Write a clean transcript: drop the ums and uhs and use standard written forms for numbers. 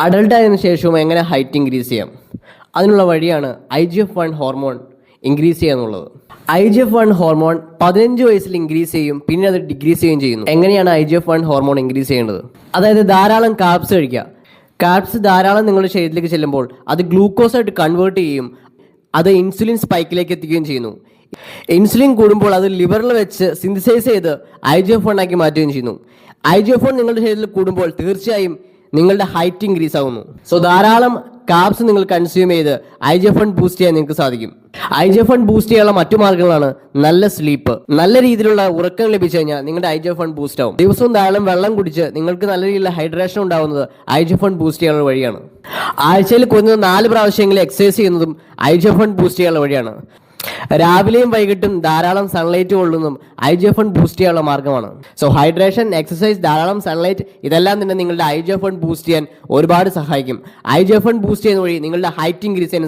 Adult ആയതിനു ശേഷവും എങ്ങനെ ഹൈറ്റ് ഇൻക്രീസ് ചെയ്യാം? അതിനുള്ള വഴിയാണ് IGF-1 ഹോർമോൺ ഇൻക്രീസ് ചെയ്യുക എന്നുള്ളത്. IGF-1 ഹോർമോൺ 15 വയസ്സിൽ ഇൻക്രീസ് ചെയ്യും, പിന്നെ അത് ഡിക്രീസ് ചെയ്യുകയും ചെയ്യുന്നു. എങ്ങനെയാണ് IGF-1 ഹോർമോൺ ഇൻക്രീസ് ചെയ്യേണ്ടത്? അതായത് ധാരാളം കാർബ്സ് കഴിക്കുക. കാർബ്സ് ധാരാളം നിങ്ങളുടെ ശരീരത്തിലേക്ക് ചെല്ലുമ്പോൾ അത് ഗ്ലൂക്കോസായിട്ട് കൺവേർട്ട് ചെയ്യും, അത് ഇൻസുലിൻ സ്പൈക്കിലേക്ക് എത്തിക്കുകയും ചെയ്യുന്നു. ഇൻസുലിൻ കൂടുമ്പോൾ അത് ലിവറിൽ വെച്ച് സിന്തസൈസ് ചെയ്ത് IGF-1 ആക്കി മാറ്റുകയും ചെയ്യുന്നു. IGF-1 നിങ്ങളുടെ ശരീരത്തിൽ കൂടുമ്പോൾ തീർച്ചയായും നിങ്ങളുടെ ഹൈറ്റ് ഇൻക്രീസ് ആകുന്നു. സോ ധാരാളം കാർബ്സ് നിങ്ങൾ കൺസ്യൂം ചെയ്ത് IGF-1 ബൂസ്റ്റ് ചെയ്യാൻ നിങ്ങൾക്ക് സാധിക്കും. IGF-1 ബൂസ്റ്റ് ചെയ്യാനുള്ള മറ്റു മാർഗ്ഗങ്ങളാണ് നല്ല സ്ലീപ്പ്. നല്ല രീതിയിലുള്ള ഉറക്കം ലഭിച്ചു കഴിഞ്ഞാൽ നിങ്ങളുടെ IGF-1 ബൂസ്റ്റ് ആവും. ദിവസവും ധാരാളം വെള്ളം കുടിച്ച് നിങ്ങൾക്ക് നല്ല രീതിയിലുള്ള ഹൈഡ്രേഷൻ ഉണ്ടാവുന്നത് IGF-1 ബൂസ്റ്റ് ചെയ്യാനുള്ള വഴിയാണ്. ആഴ്ചയിൽ കുറഞ്ഞത് 4 പ്രാവശ്യമെങ്കിലും എക്സസൈസ് ചെയ്യുന്നതും IGF-1 ബൂസ്റ്റ് ചെയ്യാനുള്ള വഴിയാണ്. രാവിലെയും വൈകിട്ടും ധാരാളം സൺലൈറ്റ് കൊള്ളുന്നതും IGF-1 ബൂസ്റ്റ് ചെയ്യാനുള്ള മാർഗ്ഗമാണ്. സോ ഹൈഡ്രേഷൻ, എക്സസൈസ്, ധാരാളം സൺലൈറ്റ് ഇതെല്ലാം തന്നെ നിങ്ങളുടെ IGF-1 ബൂസ്റ്റ് ചെയ്യാൻ ഒരുപാട് സഹായിക്കും. IGF-1 ബൂസ്റ്റ് ചെയ്യുന്ന വഴി നിങ്ങളുടെ ഹൈറ്റ് ഇൻക്രീസ് ചെയ്യാൻ